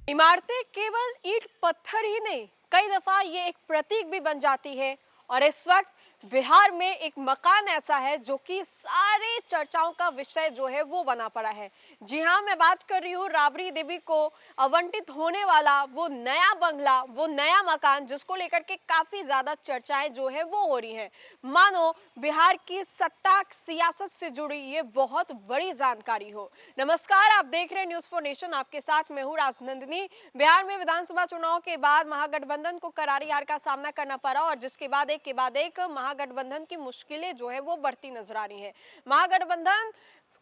इमारतें केवल ईंट पत्थर ही नहीं, कई दफा ये एक प्रतीक भी बन जाती है। और इस वक्त बिहार में एक मकान ऐसा है जो कि सारे चर्चाओं का विषय जो है वो बना पड़ा है। जी हाँ, मैं बात कर रही हूँ राबड़ी देवी को आवंटित होने वाला वो नया बंगला, वो नया मकान, जिसको लेकर के काफी ज्यादा चर्चाएं जो है वो हो रही हैं। मानो बिहार की सत्ता सियासत से जुड़ी ये बहुत बड़ी जानकारी हो। नमस्कार, आप देख रहे हैं न्यूज फॉर नेशन, आपके साथ मैं हूँ राजनंदिनी। बिहार में विधानसभा चुनाव के बाद महागठबंधन को करारी हार का सामना करना पड़ा और जिसके बाद एक के बाद एक महागठबंधन की मुश्किलें जो है वो बढ़ती नजर आ रही है। महागठबंधन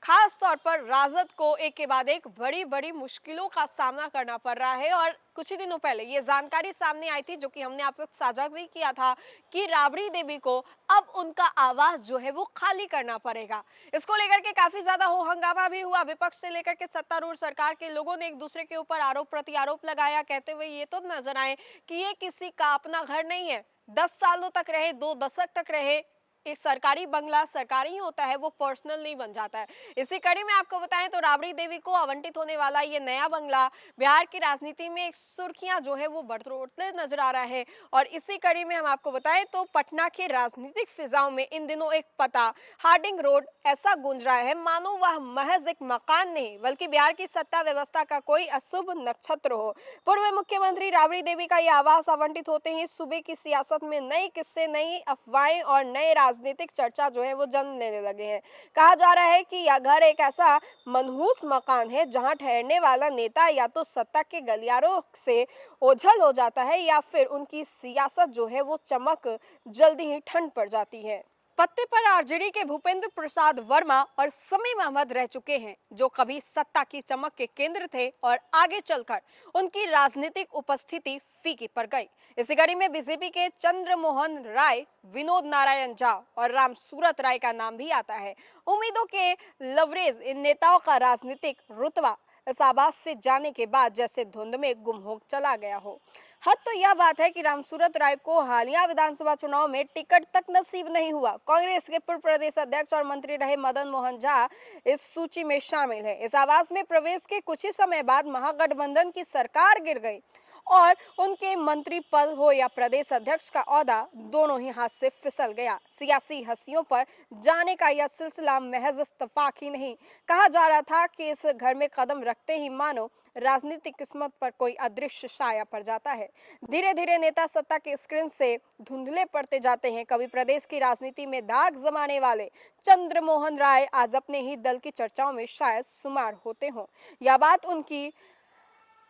खास तौर पर राजद को एक के बाद एक बड़ी बड़ी मुश्किलों का सामना करना पड़ रहा है। और कुछ ही दिनों पहले ये जानकारी सामने आई थी, जो कि हमने आप तक साझा भी किया था, कि राबड़ी देवी को अब उनका आवास जो है वो खाली करना पड़ेगा। इसको लेकर के काफी ज्यादा हो हंगामा भी हुआ। विपक्ष से लेकर के सत्तारूढ़ सरकार के लोगों ने एक दूसरे के ऊपर आरोप प्रत्यारोप लगाया, कहते हुए ये तो नजर आए कि ये किसी का अपना घर नहीं है। 10 सालों तक रहे, 2 दशक तक रहे, एक सरकारी बंगला सरकारी ही होता है, वो पर्सनल नहीं बन जाता है। इसी कड़ी में आपको बताएं तो राबड़ी देवी को आवंटित होने वाला ये नया बंगला बिहार की राजनीति में एक सुर्खियां जो है वो बढ़ते नजर आ रहा है। और इसी कड़ी में हम आपको बताएं तो पटना के राजनीतिक फिजाओं में इन दिनों एक पता हार्डिंग रोड ऐसा गूंज रहा है मानो वह महज एक मकान नहीं बल्कि बिहार की सत्ता व्यवस्था का कोई अशुभ नक्षत्र हो। पूर्व मुख्यमंत्री राबड़ी देवी का यह आवास आवंटित होते ही सूबे की सियासत में नए किस्से, नई अफवाहें और नए राजनीतिक चर्चा जो है वो जन्म लेने लगे हैं। कहा जा रहा है कि यह घर एक ऐसा मनहूस मकान है जहां ठहरने वाला नेता या तो सत्ता के गलियारों से ओझल हो जाता है या फिर उनकी सियासत जो है वो चमक जल्दी ही ठंड पड़ जाती है। पत्ते पर आरजेडी के भूपेंद्र प्रसाद वर्मा और समीम अहमद रह चुके हैं, जो कभी सत्ता की चमक के केंद्र थे और आगे चलकर उनकी राजनीतिक उपस्थिति फीकी पड़ गई। इसी कड़ी में बीजेपी के चंद्रमोहन राय, विनोद नारायण झा और राम सूरत राय का नाम भी आता है। उम्मीदों के लवरेज इन नेताओं का राजनीतिक रुतबा इस आवाज से जाने के बाद जैसे धुंध में गुम हो चला गया हो। हद तो यह बात है कि रामसूरत राय को हालिया विधानसभा चुनाव में टिकट तक नसीब नहीं हुआ। कांग्रेस के पूर्व प्रदेश अध्यक्ष और मंत्री रहे मदन मोहन झा इस सूची में शामिल है। इस आवास में प्रवेश के कुछ ही समय बाद महागठबंधन की सरकार गिर गई और उनके मंत्री पद हो या प्रदेश अध्यक्ष का ओहदा, दोनों ही हाथ से फिसल गया। सियासी हस्तियों पर जाने का यह सिलसिला महज इत्तेफाक ही नहीं। कहा जा रहा था कि इस घर में कदम रखते ही मानो राजनीतिक किस्मत पर कोई अदृश्य साया पड़ जाता है। धीरे धीरे नेता सत्ता के स्क्रीन से धुंधले पड़ते जाते हैं। कभी प्रदेश की राजनीति में दाग जमाने वाले चंद्रमोहन राय आज अपने ही दल की चर्चाओं में शायद शुमार होते हों। यह बात उनकी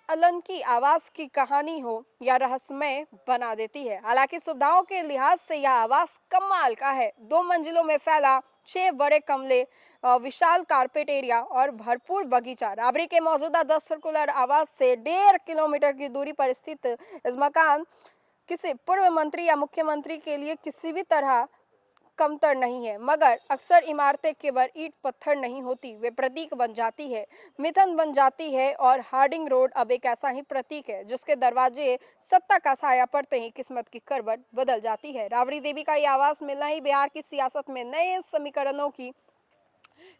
अलन की आवास की कहानी हो या रहस्यमय बना देती है। हालांकि सुविधाओं के लिहाज से यह आवास कमाल का है। 2 मंजिलों में फैला 6 बड़े कमरे, विशाल कारपेट एरिया और भरपूर बगीचा। राबड़ी के मौजूदा 10 सर्कुलर आवास से 1.5 किलोमीटर की दूरी पर स्थित इस मकान किसी पूर्व मंत्री या मुख्यमंत्री के लिए किसी भी तरह कमतर नहीं है। मगर अक्सर इमारतें केवल ईंट पत्थर नहीं होती, वे प्रतीक बन जाती है, मिथन बन जाती है। और हार्डिंग रोड अब एक ऐसा ही प्रतीक है जिसके दरवाजे सत्ता का साया पड़ते ही किस्मत की करवट बदल जाती है। राबड़ी देवी का यह आवास मिलना ही बिहार की सियासत में नए समीकरणों की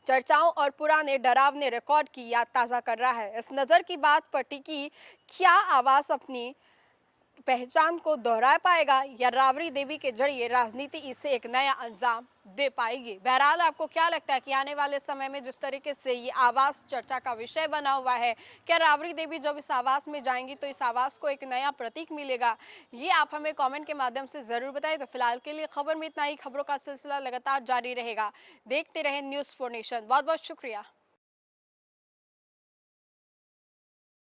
चर्चाओं और पुराने डरावने रिकॉर्ड की याद ताजा कर रहा है। इस नजर की बात पर टिकी क्या आवास अपनी पहचान को दोहरा पाएगा या राबड़ी देवी के जरिए राजनीति इसे एक नया अंजाम दे पाएगी? बहरहाल आपको क्या लगता है कि आने वाले समय में जिस तरीके से ये आवास चर्चा का विषय बना हुआ है, क्या राबड़ी देवी जब इस आवास में जाएंगी तो इस आवास को एक नया प्रतीक मिलेगा? ये आप हमें कमेंट के माध्यम से जरूर बताएं। तो फिलहाल के लिए खबर में इतना ही। खबरों का सिलसिला लगातार जारी रहेगा। देखते रहें न्यूज फॉर नेशन। बहुत बहुत शुक्रिया।